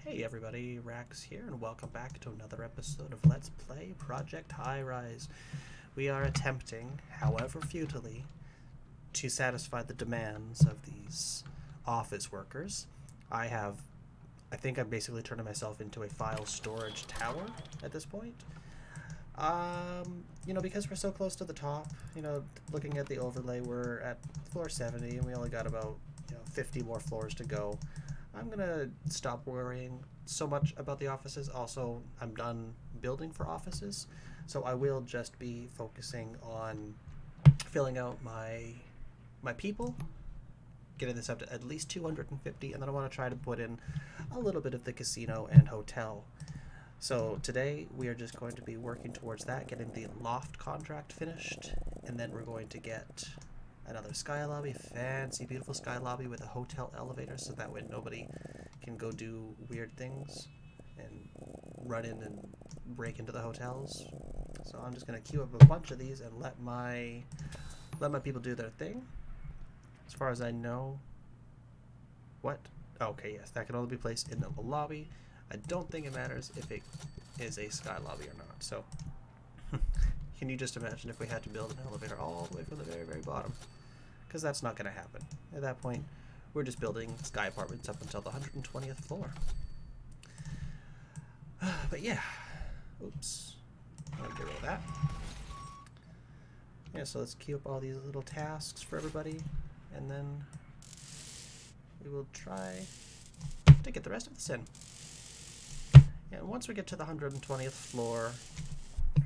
Hey everybody, Raxx here, and welcome back to another episode of Let's Play Project Highrise. We are attempting, however futilely, to satisfy the demands of these office workers. I think I'm basically turning myself into a file storage tower at this point. Because we're so close to the top, looking at the overlay, we're at floor 70 and we only got about, 50 more floors to go. I'm gonna stop worrying so much about the offices. Also, I'm done building for offices, so I will just be focusing on filling out my people, getting this up to at least 250, and then I want to try to put in a little bit of the casino and hotel. So today we are just going to be working towards that, getting the loft contract finished, and then we're going to get another sky lobby, fancy beautiful sky lobby with a hotel elevator, so that way nobody can go do weird things and run in and break into the hotels. So I'm just gonna queue up a bunch of these and let my people do their thing. As far as I know, what? Okay, yes, that can only be placed in the lobby. I don't think it matters if it is a sky lobby or not. So can you just imagine if we had to build an elevator all the way from the very, very bottom? Because that's not going to happen. At that point, we're just building sky apartments up until the 120th floor. But yeah. Oops. I'll get rid of that. Yeah, so let's queue up all these little tasks for everybody, and then we will try to get the rest of this in. Yeah, and once we get to the 120th floor,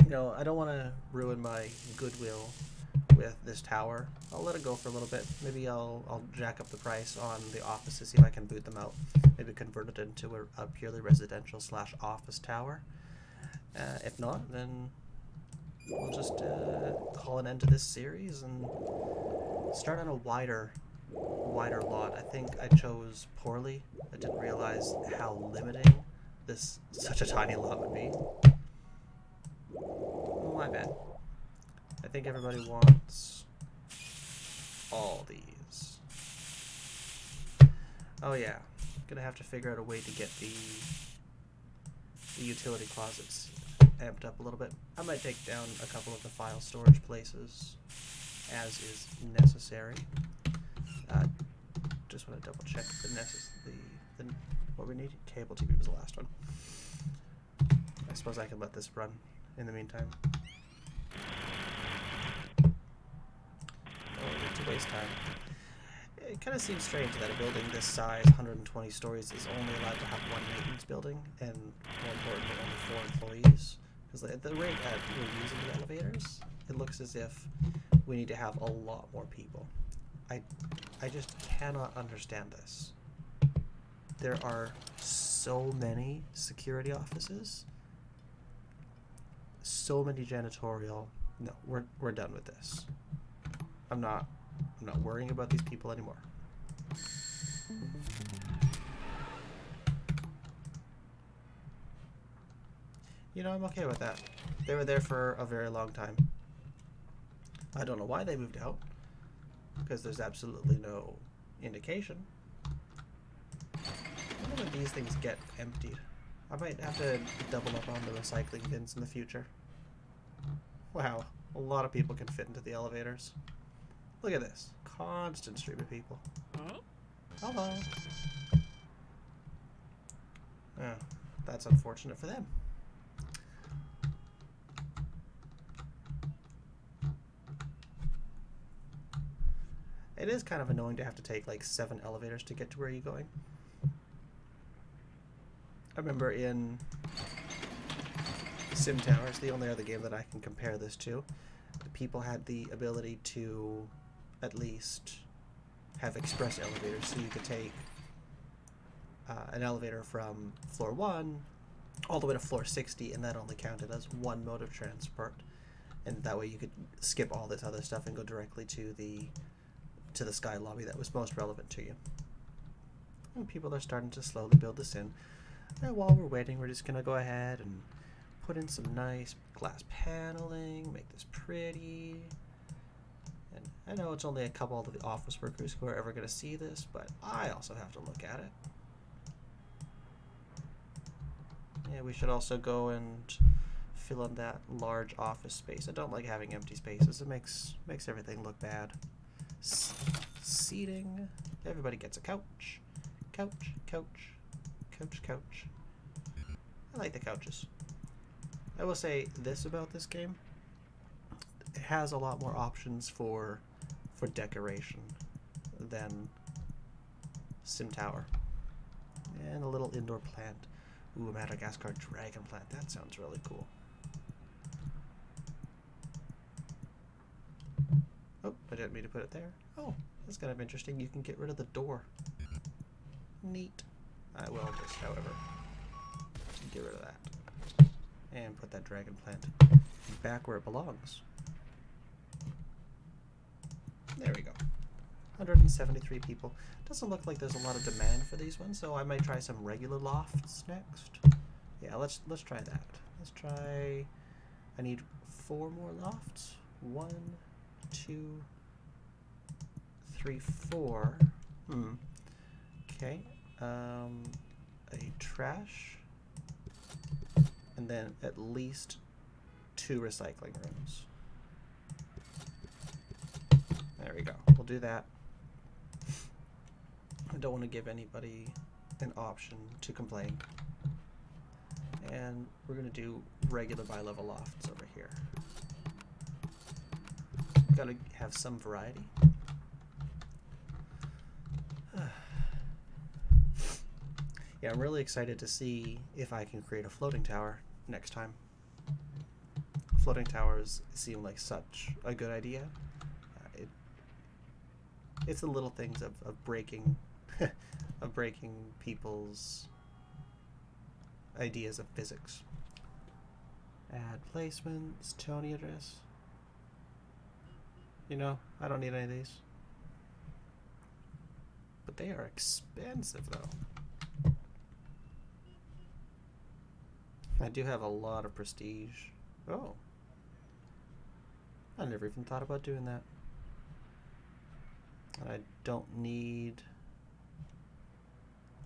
I don't want to ruin my goodwill with this tower. I'll let it go for a little bit. Maybe I'll jack up the price on the offices, see if I can boot them out. Maybe convert it into a purely residential / office tower. If not, then we'll just call an end to this series and start on a wider lot. I think I chose poorly. I didn't realize how limiting such a tiny lot would be. Oh, my bad. I think everybody wants all these. Oh yeah, gonna have to figure out a way to get the utility closets amped up a little bit. I might take down a couple of the file storage places as is necessary. Just want to double check what we need. Cable TV was the last one. I suppose I can let this run in the meantime. To waste time. It kind of seems strange that a building this size, 120 stories, is only allowed to have one maintenance building, and more importantly, only 4 employees. Because at the rate that we're using the elevators, it looks as if we need to have a lot more people. I just cannot understand this. There are so many security offices, so many janitorial. No, we're done with this. I'm not worrying about these people anymore. I'm okay with that. They were there for a very long time. I don't know why they moved out, because there's absolutely no indication. I wonder when these things get emptied. I might have to double up on the recycling bins in the future. Wow, a lot of people can fit into the elevators. Look at this. Constant stream of people. Hello. Oh, that's unfortunate for them. It is kind of annoying to have to take like 7 elevators to get to where you're going. I remember in Sim Towers, the only other game that I can compare this to, the people had the ability to at least have express elevators, so you could take an elevator from floor 1 all the way to floor 60, and that only counted as one mode of transport, and that way you could skip all this other stuff and go directly to the sky lobby that was most relevant to you. And people are starting to slowly build this in. And while we're waiting, we're just gonna go ahead and put in some nice glass paneling, make this pretty. And I know it's only a couple of the office workers who are ever going to see this, but I also have to look at it. Yeah, we should also go and fill in that large office space. I don't like having empty spaces. It makes everything look bad. Seating. Everybody gets a couch. Couch, couch, couch, couch. I like the couches. I will say this about this game. It has a lot more options for decoration than Sim Tower. And a little indoor plant. Ooh, a Madagascar dragon plant. That sounds really cool. Oh, I didn't mean to put it there. Oh, that's kind of interesting. You can get rid of the door. Neat. I will just, however, get rid of that. And put that dragon plant back where it belongs. There we go. 173 people. Doesn't look like there's a lot of demand for these ones, so I might try some regular lofts next. Yeah, let's try that. Let's try. I need 4 more lofts. 1, 2, 3, 4. Okay. A trash, and then at least 2 recycling rooms. There we go. We'll do that. I don't want to give anybody an option to complain. And we're going to do regular bi-level lofts over here. Gotta have some variety. Yeah, I'm really excited to see if I can create a floating tower next time. Floating towers seem like such a good idea. It's the little things of breaking of breaking people's ideas of physics. Add placements, Tony address. You know, I don't need any of these. But they are expensive though. I do have a lot of prestige. Oh. I never even thought about doing that. And I don't need...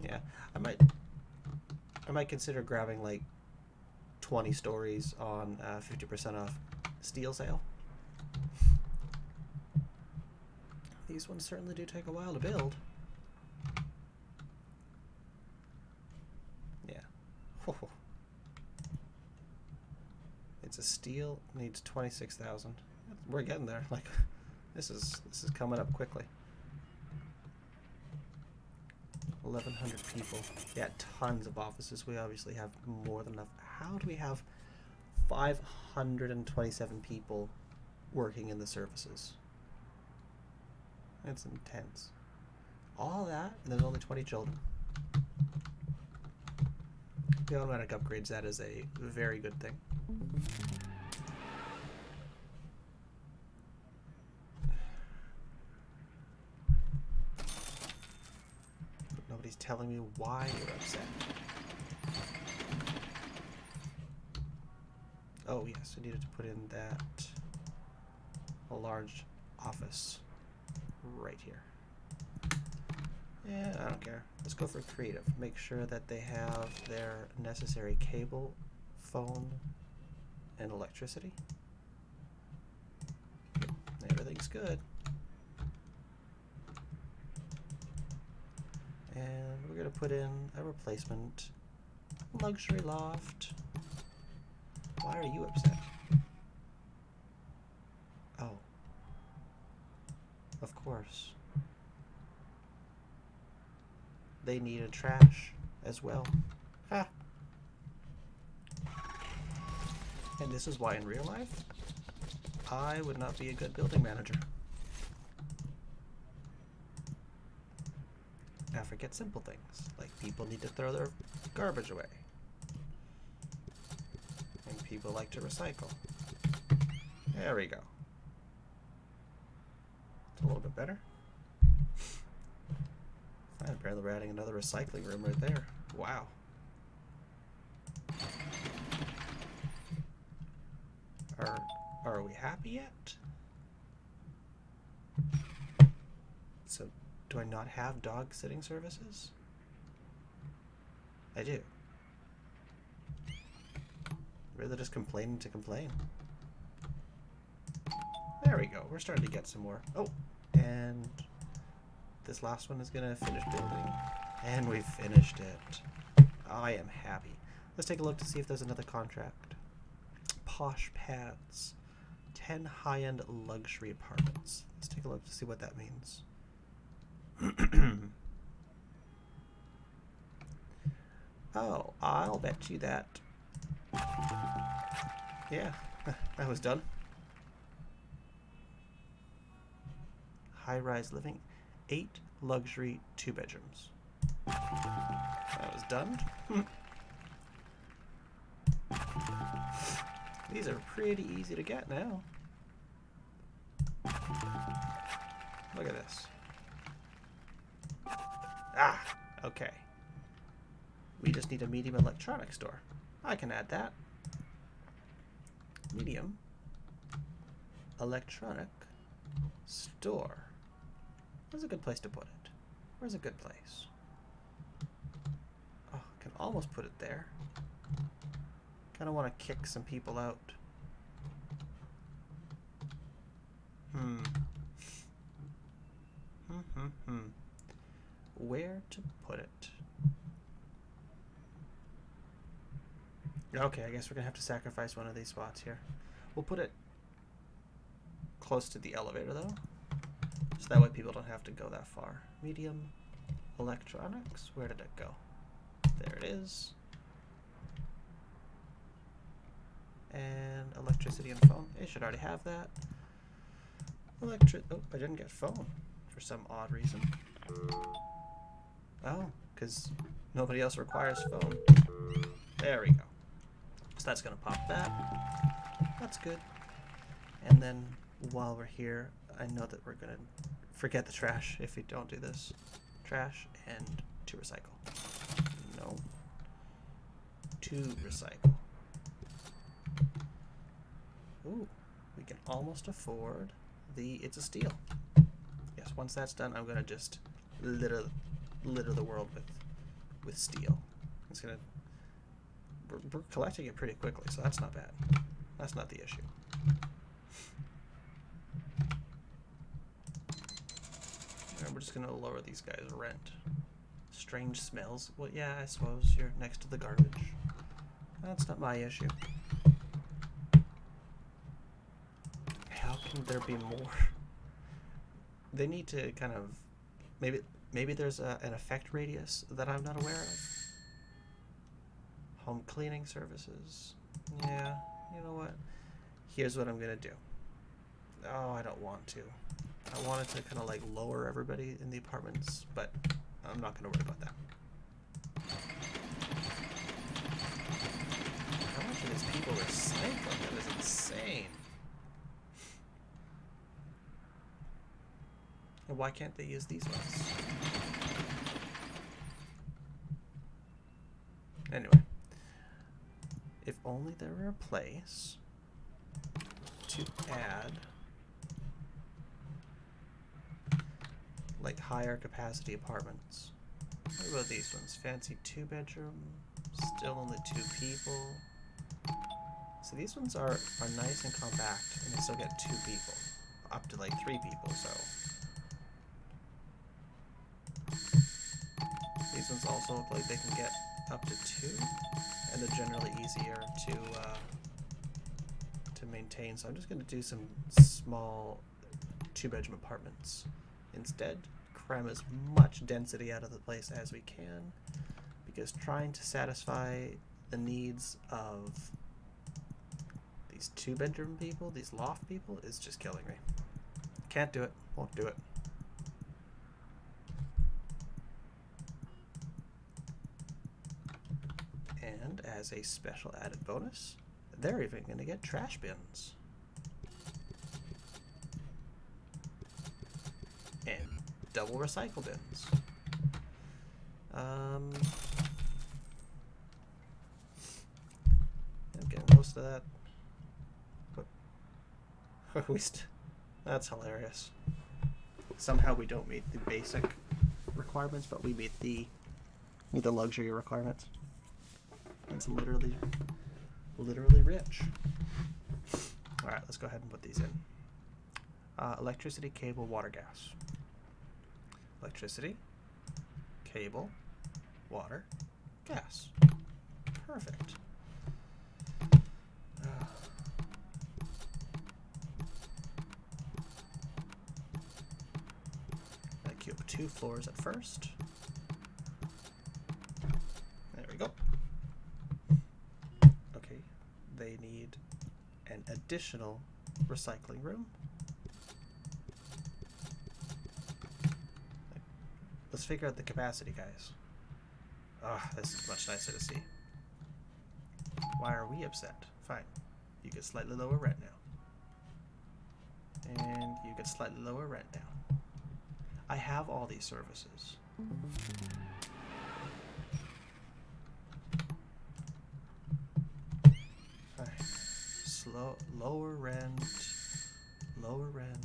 Yeah, I might consider grabbing like 20 stories on 50% off steel sale. These ones certainly do take a while to build. Yeah. It's a steel, needs 26,000. We're getting there. Like, this is coming up quickly. 1,100 people. Yeah, tons of offices. We obviously have more than enough. How do we have 527 people working in the services? That's intense. All that, and there's only 20 children. The automatic upgrades, that is a very good thing. But nobody's telling me why you're upset. Oh yes, I needed to put in that a large office right here. Yeah, I don't care. Let's go for creative. Make sure that they have their necessary cable, phone, and electricity. Everything's good. And we're going to put in a replacement luxury loft. Why are you upset? Oh. Of course. They need a trash as well. Ha! And this is why in real life, I would not be a good building manager. I forget simple things, like people need to throw their garbage away. And people like to recycle. There we go. It's a little bit better. And apparently we're adding another recycling room right there. Wow. Are we happy yet? So, do I not have dog sitting services? I do. Really just complaining to complain. There we go. We're starting to get some more. Oh, and this last one is going to finish building. And we finished it. I am happy. Let's take a look to see if there's another contract. Posh pads. 10 high-end luxury apartments. Let's take a look to see what that means. Oh, I'll bet you that. Yeah, that was done. High-rise living. 8 luxury 2 bedrooms. That was done. These are pretty easy to get now. Look at this. Ah, okay. We just need a medium electronics store. I can add that. Medium electronic store. Where's a good place to put it? Where's a good place? Oh, I can almost put it there. Kind of want to kick some people out. Where to put it? Okay, I guess we're gonna have to sacrifice one of these spots here. We'll put it close to the elevator though, so that way people don't have to go that far. Medium electronics. Where did it go? There it is. And electricity and phone. It should already have that. Oh, I didn't get phone for some odd reason. Oh, because nobody else requires phone. There we go. So that's gonna pop that. That's good. And then while we're here, I know that we're gonna forget the trash if we don't do this. Trash and to recycle. No. To recycle. Ooh, we can almost afford the It's a Steal. Yes, once that's done, I'm gonna just litter the world with steel. It's gonna we're collecting it pretty quickly, so that's not bad. That's not the issue. And we're just gonna lower these guys' rent. Strange smells. Well, yeah, I suppose you're next to the garbage. That's not my issue. How can there be more? They need to kind of maybe there's an effect radius that I'm not aware of. Home cleaning services. Yeah, you know what? Here's what I'm gonna do. Oh, I don't want to. I wanted to kind of like lower everybody in the apartments, but I'm not gonna worry about that. How much of these people recycling? That is insane. And why can't they use these ones? Anyway, if only there were a place to add like higher capacity apartments. What about these ones? Fancy 2-bedroom, still only 2 people. So these ones are nice and compact, and they still get 2 people, up to like 3 people. So these ones also look like they can get up to 2, and they're generally easier to maintain. So I'm just going to do some small 2-bedroom apartments instead. Cram as much density out of the place as we can, because trying to satisfy the needs of these 2-bedroom people, these loft people, is just killing me. Can't do it. Won't do it. And as a special added bonus, they're even going to get trash bins. And double recycle bins. I'm getting most of that. But that's hilarious. Somehow we don't meet the basic requirements, but we meet the luxury requirements. It's literally literally rich. All right, let's go ahead and put these in. Electricity, cable, water, gas. Electricity, cable, water, gas. Perfect. I queue up 2 floors at first. There we go. Okay, they need an additional recycling room. Let's figure out the capacity, guys. Ah, this is much nicer to see. Why are we upset? Fine. You get slightly lower rent now. And you get slightly lower rent now. I have all these services. Fine. Lower rent. Lower rent.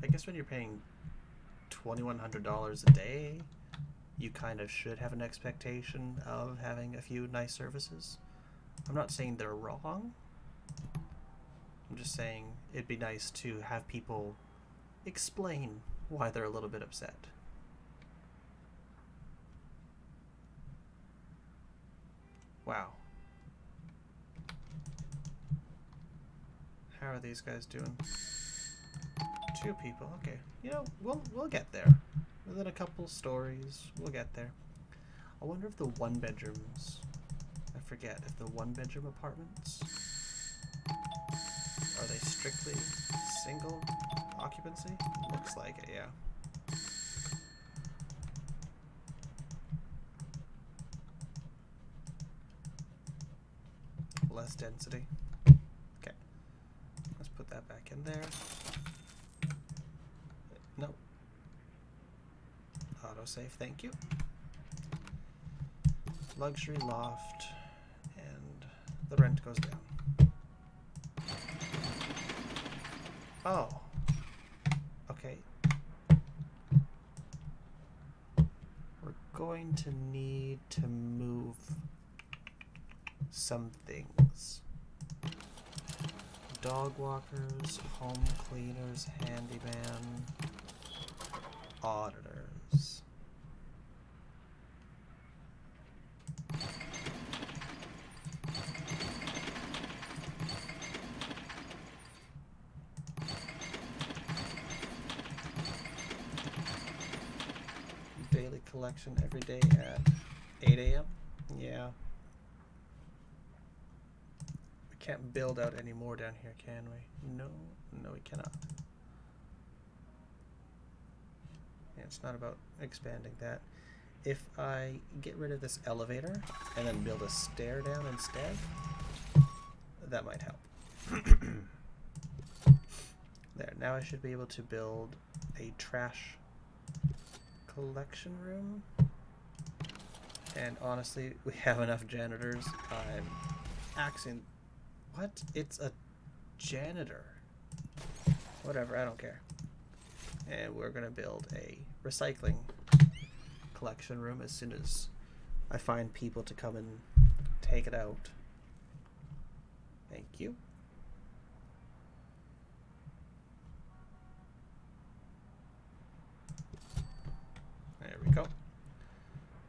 I guess when you're paying $2,100 a day, you kind of should have an expectation of having a few nice services. I'm not saying they're wrong. I'm just saying it'd be nice to have people explain why they're a little bit upset. Wow. How are these guys doing? 2 people, okay. You know, we'll get there. Within a couple stories, we'll get there. I wonder if the 1-bedrooms, I forget, if the 1-bedroom apartments, are they strictly single occupancy? Looks like it, yeah. Less density. Okay. Let's put that back in there. No. Autosave, thank you. Luxury loft, and the rent goes down. Oh. Okay. We're going to need to move some things. Dog walkers, home cleaners, handyman, auditors. Daily collection every day at 8 a.m. Yeah. We can't build out any more down here, can we? No, we cannot. Yeah, it's not about expanding that. If I get rid of this elevator and then build a stair down instead, that might help. There, now I should be able to build a trash collection room. And honestly, we have enough janitors. I'm axing. What? It's a janitor. Whatever, I don't care. And we're gonna build a recycling collection room as soon as I find people to come and take it out. Thank you. There we go.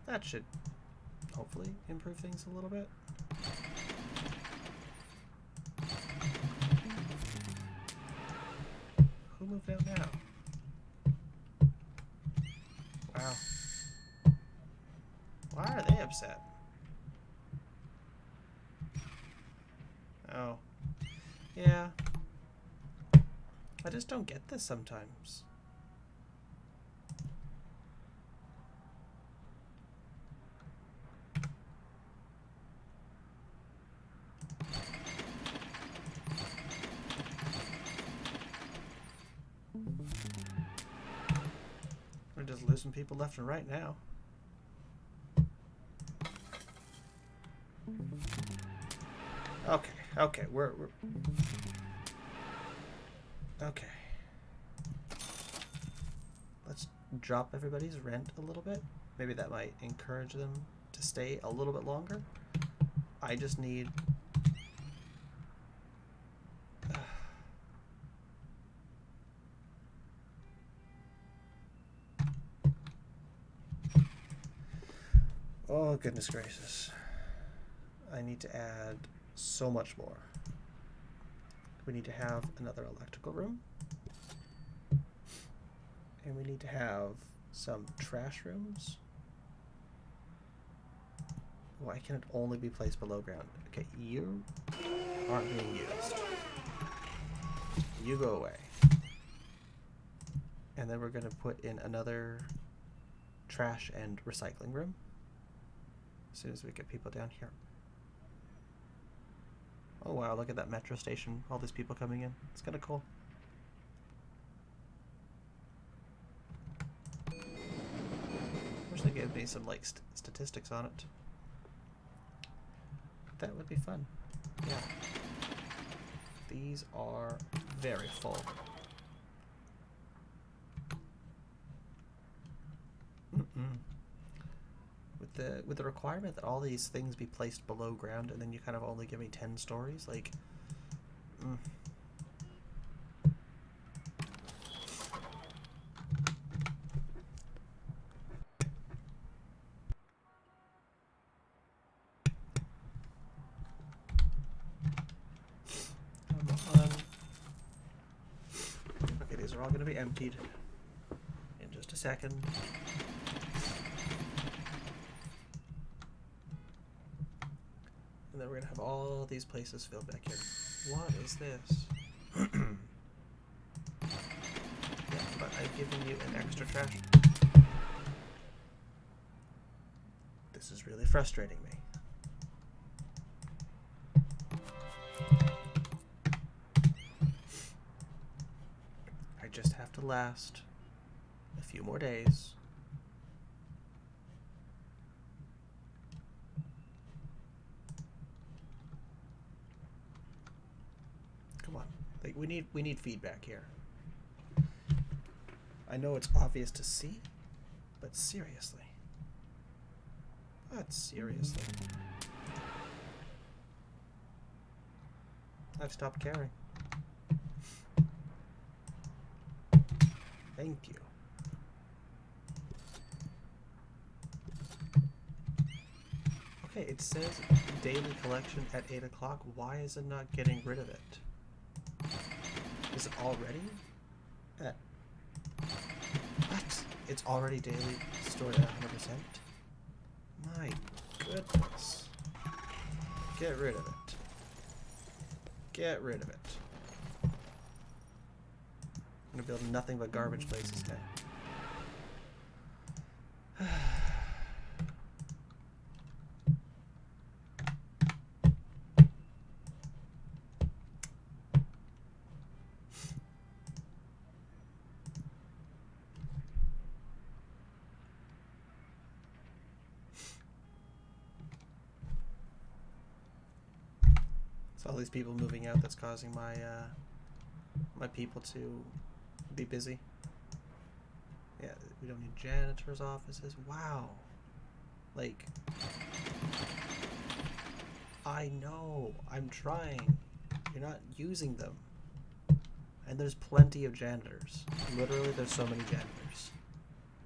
That should hopefully improve things a little bit. Who moved out now? Wow. Why are they upset? Oh. Yeah. I just don't get this sometimes. We're just losing people left and right now. Okay, we're okay. Let's drop everybody's rent a little bit. Maybe that might encourage them to stay a little bit longer. I just need... Oh, goodness gracious. I need to add so much more. We need to have another electrical room. And we need to have some trash rooms. Why can it only be placed below ground? Okay, you aren't being used. You go away. And then we're going to put in another trash and recycling room as soon as we get people down here. Oh wow, look at that metro station. All these people coming in. It's kind of cool. Wish they gave me some like statistics on it. That would be fun. Yeah. These are very full. With the requirement that all these things be placed below ground, and then you kind of only give me 10 stories, like, Come on. Okay, these are all going to be emptied in just a second. And then we're going to have all these places filled back in. What is this? Yeah, but I've given you an extra trash. This is really frustrating me. I just have to last a few more days. Come on. Like we need feedback here. I know it's obvious to see, but seriously. But seriously. I've stopped caring. Thank you. Okay, it says daily collection at 8 o'clock. Why is it not getting rid of it? Is it already at... What? It's already daily stored at 100%? My goodness. Get rid of it. Get rid of it. I'm gonna build nothing but garbage places now. It's all these people moving out that's causing my my people to be busy. Yeah, we don't need janitors' offices. Wow. Like, I know, I'm trying. You're not using them. And there's plenty of janitors. Literally, there's so many janitors.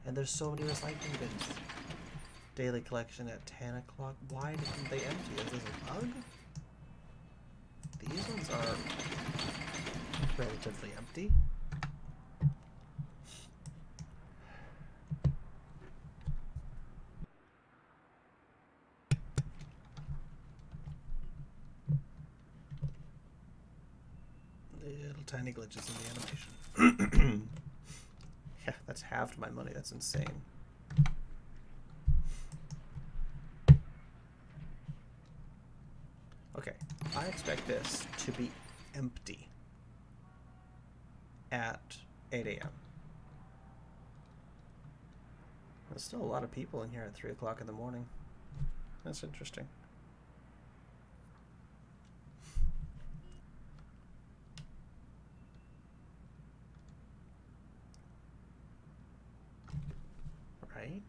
And there's so many recycling bins. Daily collection at 10 o'clock. Why didn't they empty? Is this a bug? These ones are relatively empty. Little tiny glitches in the animation. Yeah, that's halved my money. That's insane. Okay, I expect this to be empty at 8 a.m. There's still a lot of people in here at 3 o'clock in the morning. That's interesting. Right?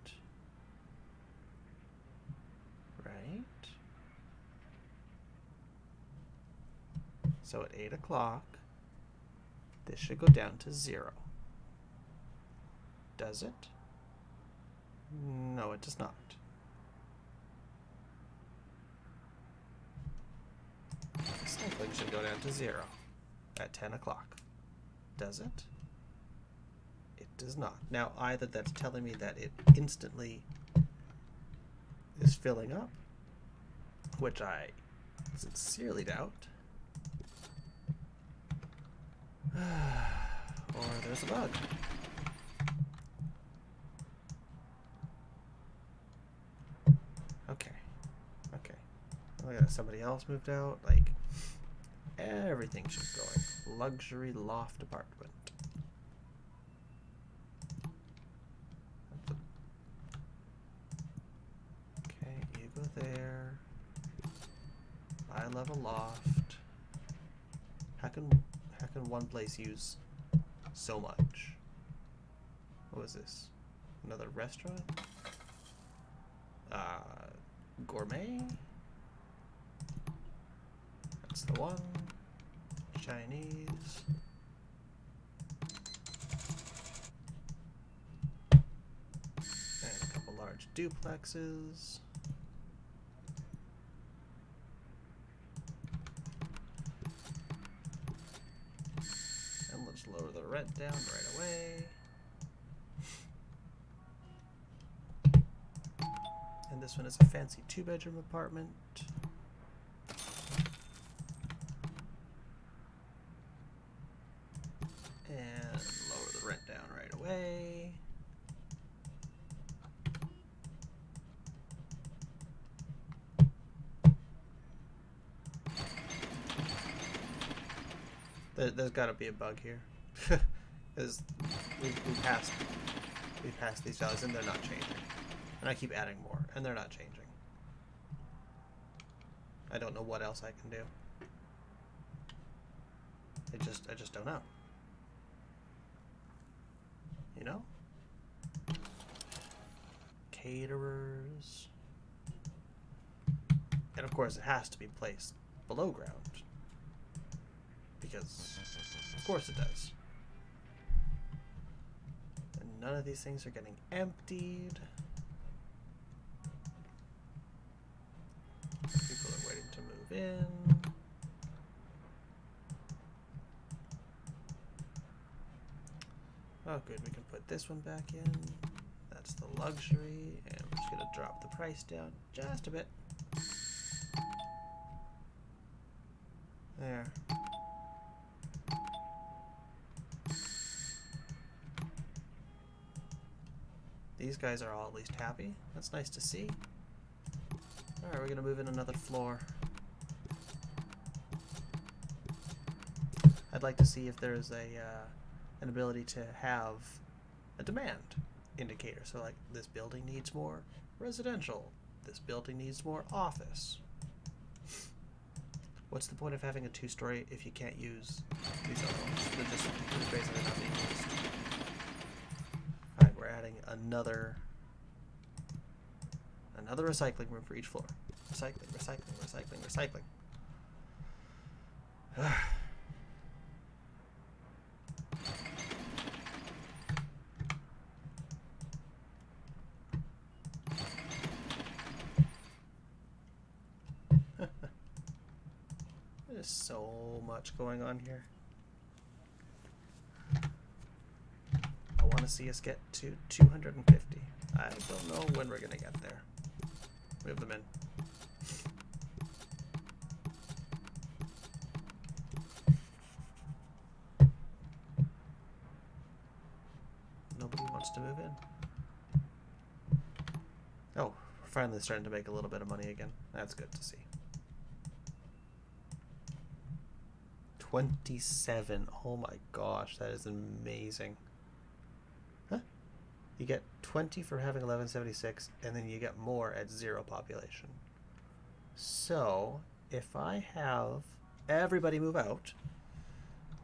So at 8 o'clock, this should go down to 0. Does it? No, it does not. Recycling should go down to 0 at 10 o'clock. Does it? It does not. Now, either that's telling me that it instantly is filling up, which I sincerely doubt, or there's a bug. Okay. Look at somebody else moved out. Like, everything should go. Luxury loft apartment. Okay, you go there. I love a loft. How can one place use so much? What was this? Another restaurant? Gourmet? That's the one. Chinese. And a couple large duplexes. And let's lower the rent down right away. And this one is a fancy 2-bedroom apartment. And lower the rent down right away. There's got to be a bug here, because we've passed these values and they're not changing, and I keep adding more and they're not changing. I don't know what else I can do. I just don't know. You know? Caterers. And of course it has to be placed below ground. Because of course it does. And none of these things are getting emptied. People are waiting to move in. Oh good, we can put this one back in. That's the luxury, and we're just gonna drop the price down just a bit. There. These guys are all at least happy. That's nice to see. Alright, we're gonna move in another floor. I'd like to see if there's an ability to have a demand indicator. So like, this building needs more residential. This building needs more office. What's the point of having a 2-story if you can't use these other ones? They're just basically not being used. Alright, we're adding another recycling room for each floor. Recycling, recycling, recycling, recycling. There's so much going on here. I want to see us get to 250. I don't know when we're going to get there. Move them in. Nobody wants to move in. Oh, we're finally starting to make a little bit of money again. That's good to see. 27. Oh my gosh, that is amazing. Huh? You get 20 for having 1176, and then you get more at 0 population. So, if I have everybody move out,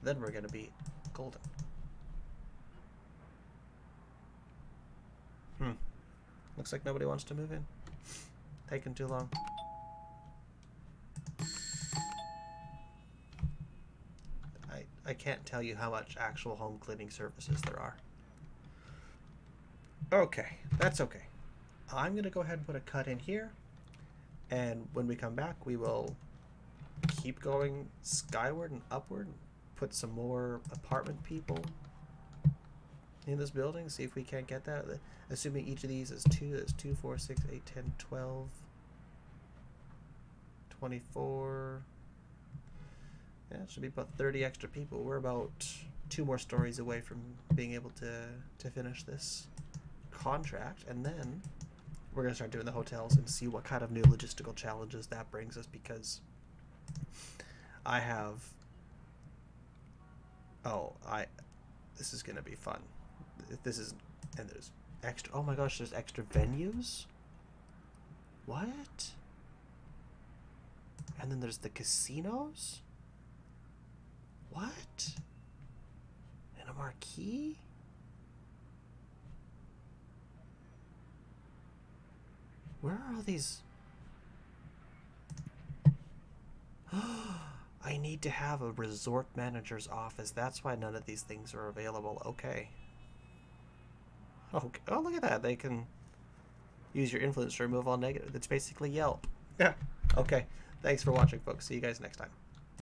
then we're going to be golden. Looks like nobody wants to move in. Taking too long. can't tell you how much actual home cleaning services there are. Okay, that's okay. I'm going to go ahead and put a cut in here. And when we come back, we will keep going skyward and upward. Put some more apartment people in this building. See if we can't get that. Assuming each of these is 2. That's 2, 4, 6, 8, 10, 12, 24. Yeah, it should be about 30 extra people. We're about 2 more stories away from being able to finish this contract. And then we're going to start doing the hotels and see what kind of new logistical challenges that brings us, because I have... this is going to be fun. This is... And there's extra... Oh my gosh, there's extra venues? What? And then there's the casinos? What? And a marquee? Where are all these? I need to have a resort manager's office. That's why none of these things are available. Okay. Okay. Oh, look at that. They can use your influence to remove all negative. That's basically Yelp. Yeah. Okay. Thanks for watching, folks. See you guys next time.